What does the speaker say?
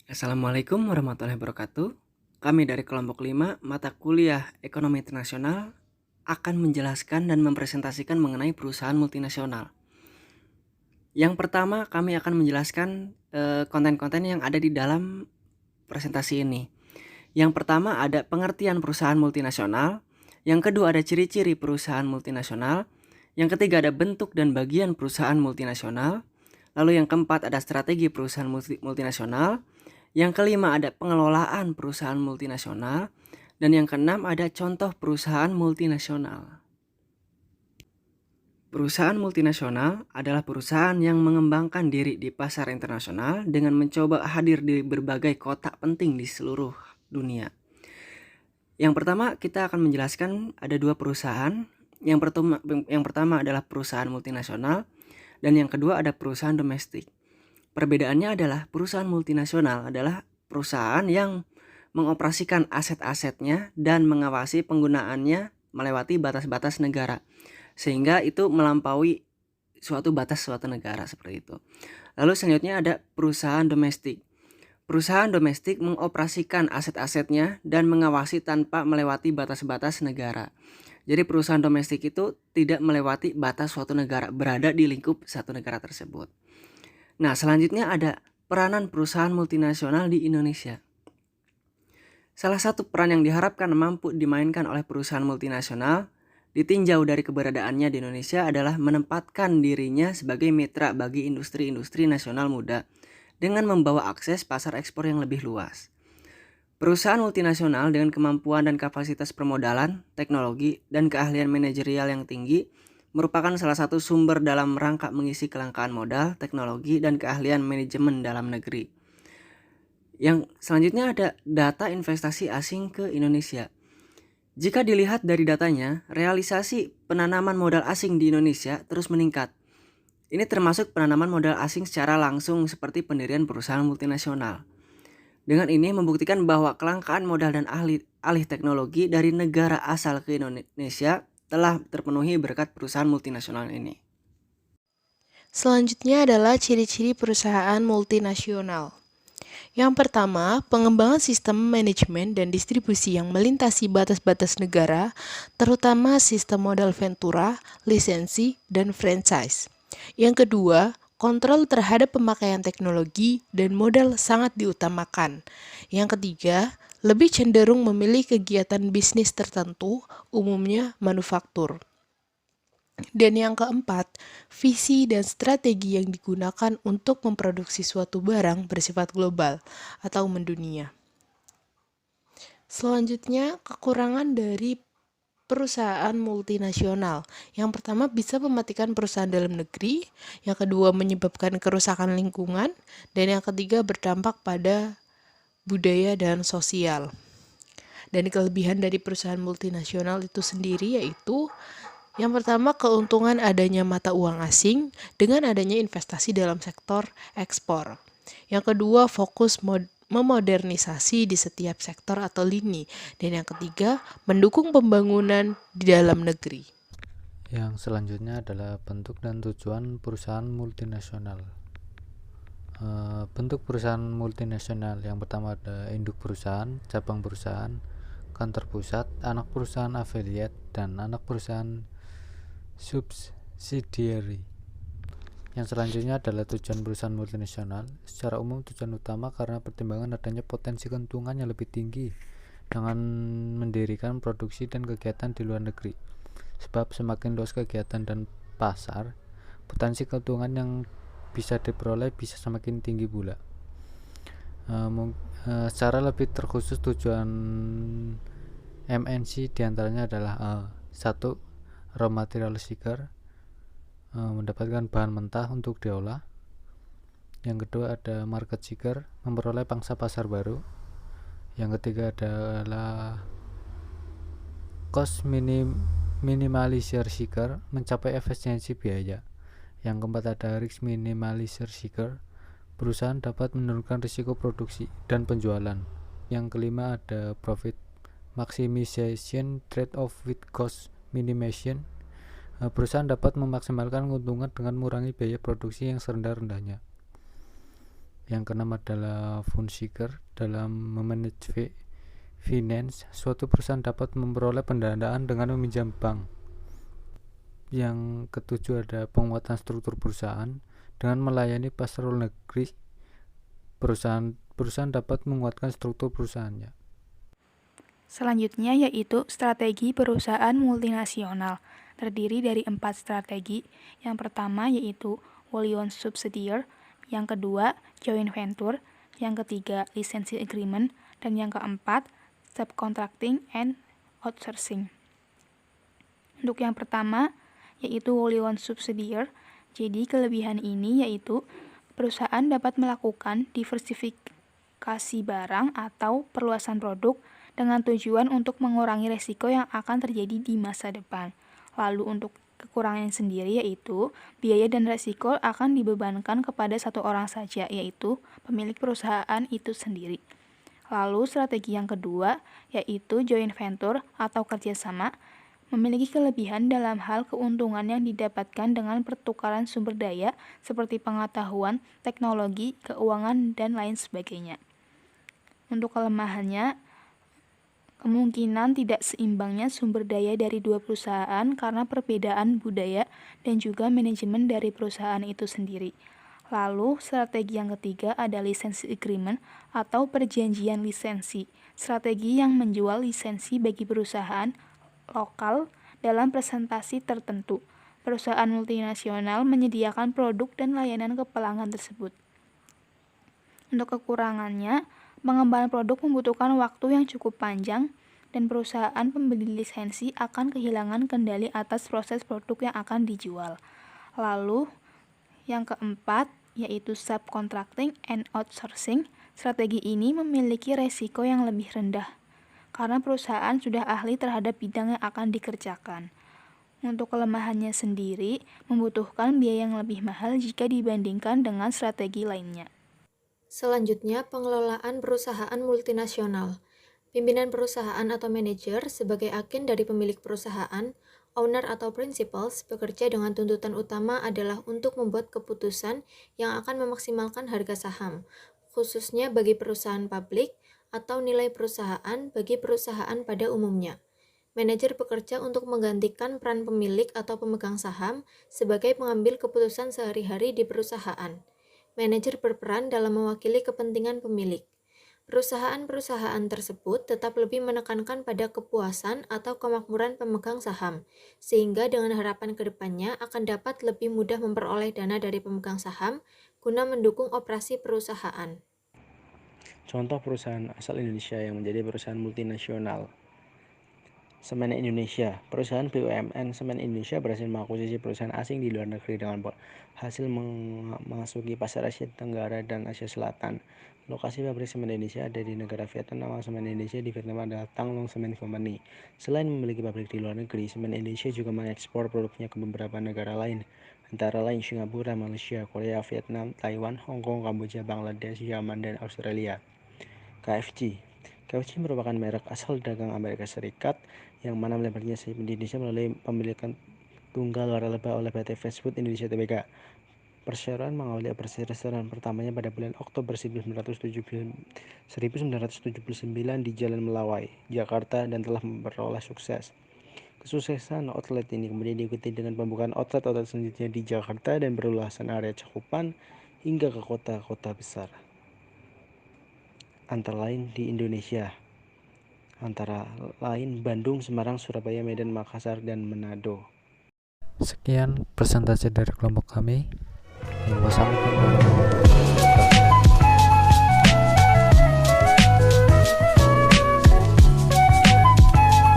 Assalamualaikum warahmatullahi wabarakatuh. Kami dari kelompok 5 mata kuliah Ekonomi Internasional akan menjelaskan dan mempresentasikan mengenai perusahaan multinasional. Yang pertama, kami akan menjelaskan konten-konten yang ada di dalam presentasi ini. Yang pertama ada pengertian perusahaan multinasional, yang kedua ada ciri-ciri perusahaan multinasional, yang ketiga ada bentuk dan bagian perusahaan multinasional, lalu yang keempat ada strategi perusahaan multinasional, yang kelima ada pengelolaan perusahaan multinasional, dan yang keenam ada contoh perusahaan multinasional. Perusahaan multinasional adalah perusahaan yang mengembangkan diri di pasar internasional dengan mencoba hadir di berbagai kota penting di seluruh dunia. Yang pertama, kita akan menjelaskan ada dua perusahaan. Yang pertama adalah perusahaan multinasional, dan yang kedua ada perusahaan domestik. Perbedaannya adalah perusahaan multinasional adalah perusahaan yang mengoperasikan aset-asetnya dan mengawasi penggunaannya melewati batas-batas negara, sehingga itu melampaui suatu batas suatu negara seperti itu. Lalu selanjutnya ada perusahaan domestik. Perusahaan domestik mengoperasikan aset-asetnya dan mengawasi tanpa melewati batas-batas negara. Jadi perusahaan domestik itu tidak melewati batas suatu negara, berada di lingkup satu negara tersebut. Nah, selanjutnya ada peranan perusahaan multinasional di Indonesia. Salah satu peran yang diharapkan mampu dimainkan oleh perusahaan multinasional ditinjau dari keberadaannya di Indonesia adalah menempatkan dirinya sebagai mitra bagi industri-industri nasional muda dengan membawa akses pasar ekspor yang lebih luas. Perusahaan multinasional dengan kemampuan dan kapasitas permodalan, teknologi, dan keahlian manajerial yang tinggi merupakan salah satu sumber dalam rangka mengisi kelangkaan modal, teknologi, dan keahlian manajemen dalam negeri. Yang selanjutnya ada data investasi asing ke Indonesia. Jika dilihat dari datanya, realisasi penanaman modal asing di Indonesia terus meningkat. Ini termasuk penanaman modal asing secara langsung seperti pendirian perusahaan multinasional. Dengan ini membuktikan bahwa kelangkaan modal dan alih teknologi dari negara asal ke Indonesia telah terpenuhi berkat perusahaan multinasional ini. Selanjutnya adalah ciri-ciri perusahaan multinasional. Yang pertama, pengembangan sistem manajemen dan distribusi yang melintasi batas-batas negara, terutama sistem modal ventura, lisensi, dan franchise. Yang kedua, kontrol terhadap pemakaian teknologi dan modal sangat diutamakan. Yang ketiga, lebih cenderung memilih kegiatan bisnis tertentu, umumnya manufaktur. Dan yang keempat, visi dan strategi yang digunakan untuk memproduksi suatu barang bersifat global atau mendunia. Selanjutnya, kekurangan dari perusahaan multinasional. Yang pertama bisa mematikan perusahaan dalam negeri, yang kedua menyebabkan kerusakan lingkungan, dan yang ketiga berdampak pada budaya dan sosial. Dan kelebihan dari perusahaan multinasional itu sendiri yaitu yang pertama, keuntungan adanya mata uang asing dengan adanya investasi dalam sektor ekspor. Yang kedua, fokus memodernisasi di setiap sektor atau lini. Dan yang ketiga, mendukung pembangunan di dalam negeri. Yang selanjutnya adalah bentuk dan tujuan perusahaan multinasional. Bentuk perusahaan multinasional yang pertama ada induk perusahaan, cabang perusahaan, kantor pusat, anak perusahaan afiliat, dan anak perusahaan subsidiary. Yang selanjutnya adalah tujuan perusahaan multinasional. Secara umum tujuan utama karena pertimbangan adanya potensi keuntungan yang lebih tinggi dengan mendirikan produksi dan kegiatan di luar negeri. Sebab semakin luas kegiatan dan pasar, potensi keuntungan yang bisa diperoleh bisa semakin tinggi pula. Secara lebih terkhusus tujuan MNC diantaranya adalah 1. Raw material seeker, mendapatkan bahan mentah untuk diolah. Yang kedua ada market seeker, memperoleh pangsa pasar baru. Yang ketiga adalah cost minimalizer seeker, mencapai efisiensi biaya. Yang keempat ada risk minimalizer seeker, perusahaan dapat menurunkan risiko produksi dan penjualan. Yang kelima ada profit maximization trade-off with cost minimization, perusahaan dapat memaksimalkan keuntungan dengan mengurangi biaya produksi yang serendah-rendahnya. Yang keenam adalah Funsiker. Dalam memanage finance, suatu perusahaan dapat memperoleh pendanaan dengan meminjam bank. Yang ketujuh ada penguatan struktur perusahaan. Dengan melayani pasar luar negeri, perusahaan dapat menguatkan struktur perusahaannya. Selanjutnya yaitu strategi perusahaan multinasional. Terdiri dari 4 strategi. Yang pertama yaitu wholly owned subsidiary, yang kedua joint venture, yang ketiga licensing agreement, dan yang keempat subcontracting and outsourcing. Untuk yang pertama yaitu wholly owned subsidiary. Jadi kelebihan ini yaitu perusahaan dapat melakukan diversifikasi barang atau perluasan produk dengan tujuan untuk mengurangi risiko yang akan terjadi di masa depan. Lalu untuk kekurangannya sendiri yaitu biaya dan risiko akan dibebankan kepada satu orang saja, yaitu pemilik perusahaan itu sendiri. Lalu strategi yang kedua yaitu joint venture atau kerjasama, memiliki kelebihan dalam hal keuntungan yang didapatkan dengan pertukaran sumber daya seperti pengetahuan, teknologi, keuangan, dan lain sebagainya. Untuk kelemahannya, kemungkinan tidak seimbangnya sumber daya dari dua perusahaan karena perbedaan budaya dan juga manajemen dari perusahaan itu sendiri. Lalu, strategi yang ketiga ada licensing agreement atau perjanjian lisensi. Strategi yang menjual lisensi bagi perusahaan lokal dalam presentasi tertentu. Perusahaan multinasional menyediakan produk dan layanan ke pelanggan tersebut. Untuk kekurangannya, pengembangan produk membutuhkan waktu yang cukup panjang dan perusahaan pembeli lisensi akan kehilangan kendali atas proses produk yang akan dijual. Lalu, yang keempat yaitu subcontracting and outsourcing. Strategi ini memiliki resiko yang lebih rendah karena perusahaan sudah ahli terhadap bidang yang akan dikerjakan. Untuk kelemahannya sendiri, membutuhkan biaya yang lebih mahal jika dibandingkan dengan strategi lainnya. Selanjutnya, pengelolaan perusahaan multinasional. Pimpinan perusahaan atau manajer sebagai agen dari pemilik perusahaan, owner atau principals, bekerja dengan tuntutan utama adalah untuk membuat keputusan yang akan memaksimalkan harga saham, khususnya bagi perusahaan publik, atau nilai perusahaan bagi perusahaan pada umumnya. Manajer bekerja untuk menggantikan peran pemilik atau pemegang saham sebagai pengambil keputusan sehari-hari di perusahaan. Manajer berperan dalam mewakili kepentingan pemilik. Perusahaan-perusahaan tersebut tetap lebih menekankan pada kepuasan atau kemakmuran pemegang saham, sehingga dengan harapan ke depannya akan dapat lebih mudah memperoleh dana dari pemegang saham guna mendukung operasi perusahaan. Contoh perusahaan asal Indonesia yang menjadi perusahaan multinasional. Semen Indonesia. Perusahaan BUMN Semen Indonesia berhasil mengakuisisi perusahaan asing di luar negeri dengan hasil memasuki pasar Asia Tenggara dan Asia Selatan. Lokasi pabrik semen Indonesia ada di negara Vietnam. Nama semen Indonesia di Vietnam adalah Thang Long Cement Company. Selain memiliki pabrik di luar negeri, semen Indonesia juga mengekspor produknya ke beberapa negara lain, antara lain Singapura, Malaysia, Korea, Vietnam, Taiwan, Hong Kong, Kamboja, Bangladesh, Yaman, dan Australia. KFC merupakan merek asal dagang Amerika Serikat yang mana melebarnya di Indonesia melalui pemilikan tunggal waralaba oleh PT Fast Food Indonesia Tbk. Perseroan mengawali operasi restoran pertamanya pada bulan Oktober 1979 di Jalan Melawai, Jakarta, dan telah memperoleh sukses. Kesuksesan outlet ini kemudian diikuti dengan pembukaan outlet-outlet selanjutnya di Jakarta dan berluasan area cakupan hingga ke kota-kota besar, antara lain di Indonesia, antara lain Bandung, Semarang, Surabaya, Medan, Makassar, dan Manado. Sekian presentasi dari kelompok kami. Wassalamualaikum warahmatullahi wabarakatuh.